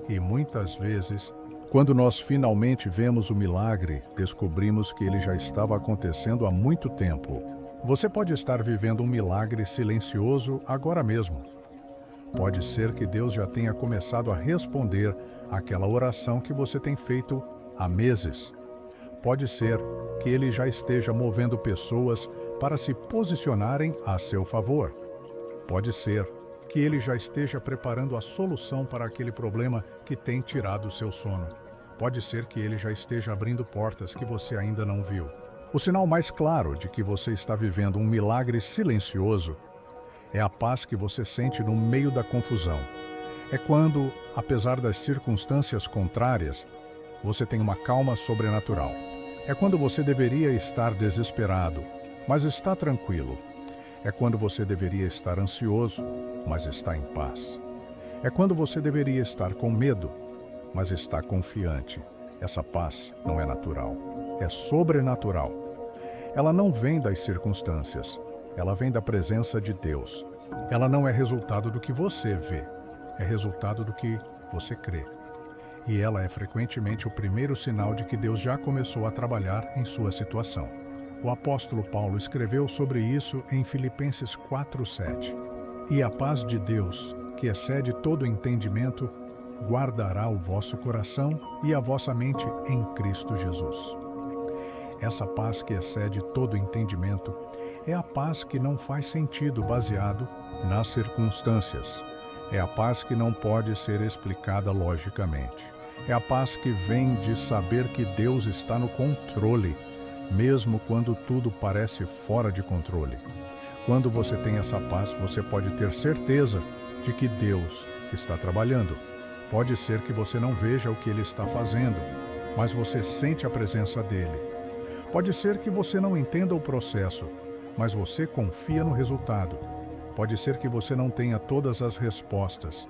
E muitas vezes, quando nós finalmente vemos o milagre, descobrimos que ele já estava acontecendo há muito tempo. Você pode estar vivendo um milagre silencioso agora mesmo. Pode ser que Deus já tenha começado a responder àquela oração que você tem feito há meses. Pode ser que Ele já esteja movendo pessoas para se posicionarem a seu favor. Pode ser que Ele já esteja preparando a solução para aquele problema que tem tirado o seu sono. Pode ser que Ele já esteja abrindo portas que você ainda não viu. O sinal mais claro de que você está vivendo um milagre silencioso é a paz que você sente no meio da confusão. É quando, apesar das circunstâncias contrárias, você tem uma calma sobrenatural. É quando você deveria estar desesperado, mas está tranquilo. É quando você deveria estar ansioso, mas está em paz. É quando você deveria estar com medo, mas está confiante. Essa paz não é natural, é sobrenatural. Ela não vem das circunstâncias, ela vem da presença de Deus. Ela não é resultado do que você vê, é resultado do que você crê. E ela é frequentemente o primeiro sinal de que Deus já começou a trabalhar em sua situação. O apóstolo Paulo escreveu sobre isso em Filipenses 4:7. E a paz de Deus, que excede todo entendimento, guardará o vosso coração e a vossa mente em Cristo Jesus. Essa paz que excede todo entendimento é a paz que não faz sentido baseado nas circunstâncias. É a paz que não pode ser explicada logicamente. É a paz que vem de saber que Deus está no controle, mesmo quando tudo parece fora de controle. Quando você tem essa paz, você pode ter certeza de que Deus está trabalhando. Pode ser que você não veja o que Ele está fazendo, mas você sente a presença dEle. Pode ser que você não entenda o processo, mas você confia no resultado. Pode ser que você não tenha todas as respostas,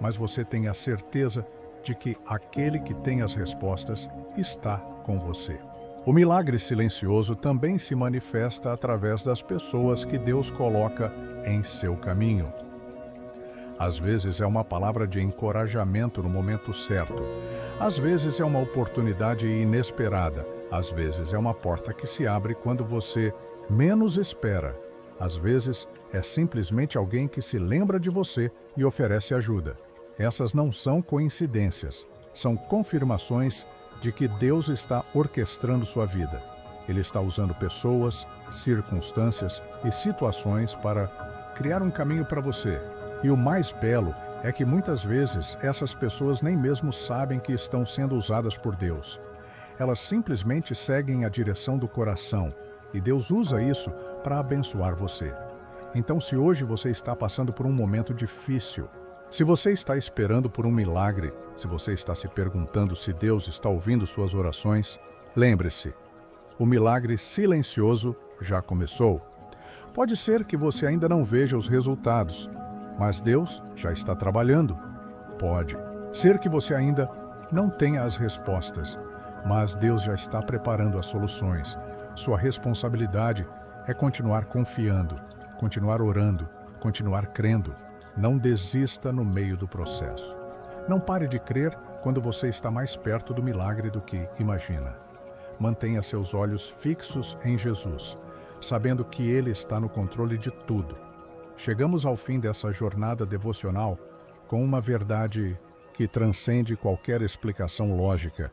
mas você tem a certeza de que aquele que tem as respostas está com você. O milagre silencioso também se manifesta através das pessoas que Deus coloca em seu caminho. Às vezes é uma palavra de encorajamento no momento certo. Às vezes é uma oportunidade inesperada. Às vezes é uma porta que se abre quando você menos espera. Às vezes, é simplesmente alguém que se lembra de você e oferece ajuda. Essas não são coincidências, são confirmações de que Deus está orquestrando sua vida. Ele está usando pessoas, circunstâncias e situações para criar um caminho para você. E o mais belo é que muitas vezes essas pessoas nem mesmo sabem que estão sendo usadas por Deus. Elas simplesmente seguem a direção do coração e Deus usa isso para abençoar você. Então, se hoje você está passando por um momento difícil, se você está esperando por um milagre, se você está se perguntando se Deus está ouvindo suas orações, lembre-se, o milagre silencioso já começou. Pode ser que você ainda não veja os resultados, mas Deus já está trabalhando. Pode ser que você ainda não tenha as respostas, mas Deus já está preparando as soluções. Sua responsabilidade é continuar confiando, continuar orando, continuar crendo. Não desista no meio do processo. Não pare de crer quando você está mais perto do milagre do que imagina. Mantenha seus olhos fixos em Jesus, sabendo que Ele está no controle de tudo. Chegamos ao fim dessa jornada devocional com uma verdade que transcende qualquer explicação lógica.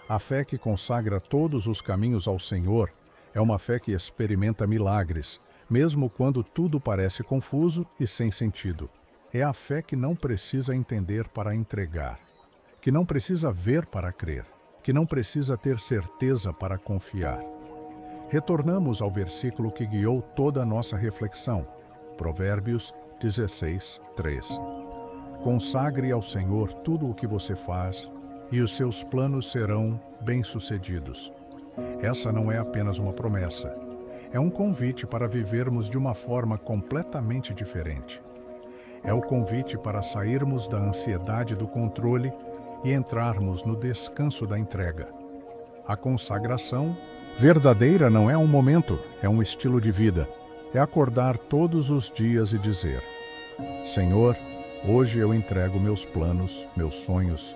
A fé que consagra todos os caminhos ao Senhor é uma fé que experimenta milagres, mesmo quando tudo parece confuso e sem sentido. É a fé que não precisa entender para entregar, que não precisa ver para crer, que não precisa ter certeza para confiar. Retornamos ao versículo que guiou toda a nossa reflexão, Provérbios 16, 3. Consagre ao Senhor tudo o que você faz, e os seus planos serão bem-sucedidos. Essa não é apenas uma promessa, é um convite para vivermos de uma forma completamente diferente. É o convite para sairmos da ansiedade do controle e entrarmos no descanso da entrega. A consagração verdadeira não é um momento, é um estilo de vida. É acordar todos os dias e dizer: Senhor, hoje eu entrego meus planos, meus sonhos,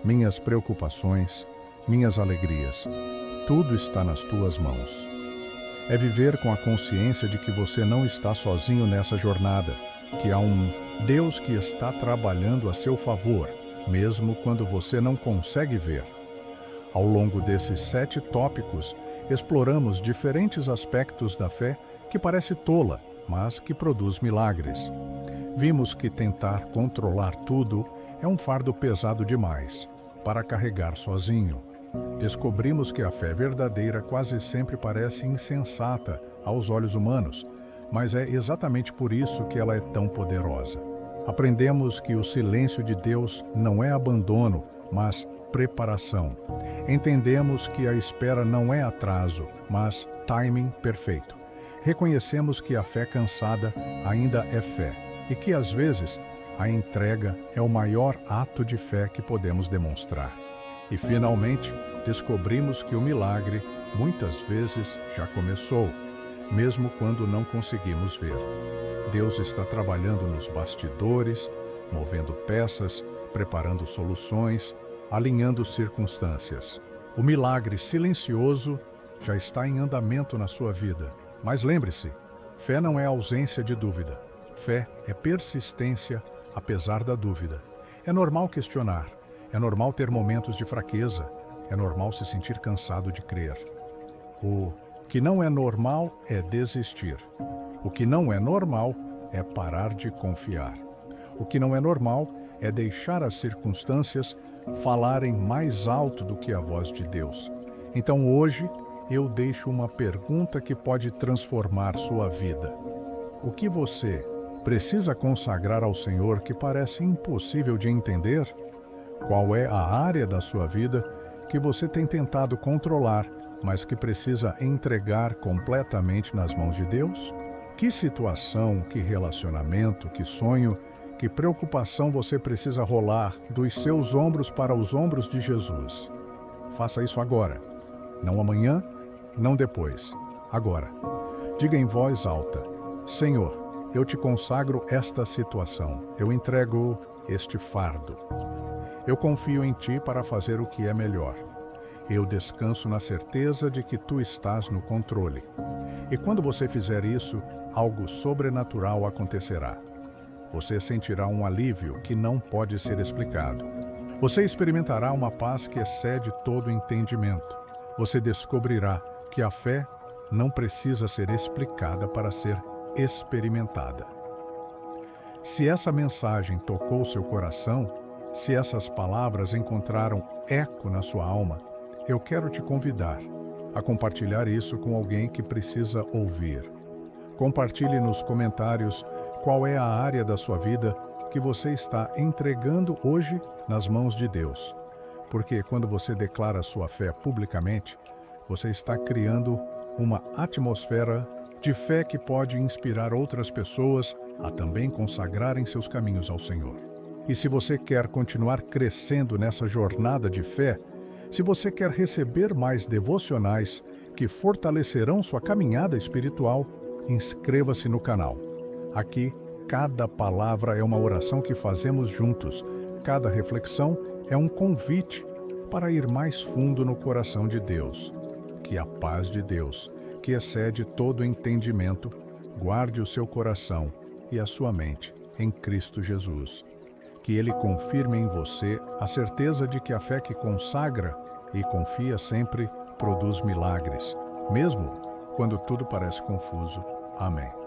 minhas preocupações, minhas alegrias. Tudo está nas tuas mãos. É viver com a consciência de que você não está sozinho nessa jornada, que há um Deus que está trabalhando a seu favor, mesmo quando você não consegue ver. Ao longo desses 7 tópicos, exploramos diferentes aspectos da fé que parece tola, mas que produz milagres. Vimos que tentar controlar tudo é um fardo pesado demais para carregar sozinho. Descobrimos que a fé verdadeira quase sempre parece insensata aos olhos humanos, mas é exatamente por isso que ela é tão poderosa. Aprendemos que o silêncio de Deus não é abandono, mas preparação. Entendemos que a espera não é atraso, mas timing perfeito. Reconhecemos que a fé cansada ainda é fé e que, às vezes, a entrega é o maior ato de fé que podemos demonstrar. E, finalmente, descobrimos que o milagre, muitas vezes, já começou, mesmo quando não conseguimos ver. Deus está trabalhando nos bastidores, movendo peças, preparando soluções, alinhando circunstâncias. O milagre silencioso já está em andamento na sua vida. Mas lembre-se, fé não é ausência de dúvida. Fé é persistência apesar da dúvida. É normal questionar, é normal ter momentos de fraqueza, é normal se sentir cansado de crer. O que não é normal é desistir. O que não é normal é parar de confiar. O que não é normal é deixar as circunstâncias falarem mais alto do que a voz de Deus. Então hoje eu deixo uma pergunta que pode transformar sua vida. O que você precisa consagrar ao Senhor que parece impossível de entender? Qual é a área da sua vida que você tem tentado controlar, mas que precisa entregar completamente nas mãos de Deus? Que situação, que relacionamento, que sonho, que preocupação você precisa rolar dos seus ombros para os ombros de Jesus? Faça isso agora. Não amanhã, não depois. Agora. Diga em voz alta: Senhor, eu te consagro esta situação. Eu entrego este fardo. Eu confio em Ti para fazer o que é melhor. Eu descanso na certeza de que tu estás no controle. E quando você fizer isso, algo sobrenatural acontecerá. Você sentirá um alívio que não pode ser explicado. Você experimentará uma paz que excede todo entendimento. Você descobrirá que a fé não precisa ser explicada para ser experimentada. Se essa mensagem tocou seu coração, se essas palavras encontraram eco na sua alma, eu quero te convidar a compartilhar isso com alguém que precisa ouvir. Compartilhe nos comentários qual é a área da sua vida que você está entregando hoje nas mãos de Deus. Porque quando você declara sua fé publicamente, você está criando uma atmosfera de fé que pode inspirar outras pessoas a também consagrarem seus caminhos ao Senhor. E se você quer continuar crescendo nessa jornada de fé, se você quer receber mais devocionais que fortalecerão sua caminhada espiritual, inscreva-se no canal. Aqui, cada palavra é uma oração que fazemos juntos. Cada reflexão é um convite para ir mais fundo no coração de Deus. Que a paz de Deus, que excede todo entendimento, guarde o seu coração e a sua mente em Cristo Jesus. Que Ele confirme em você a certeza de que a fé que consagra e confia sempre produz milagres, mesmo quando tudo parece confuso. Amém.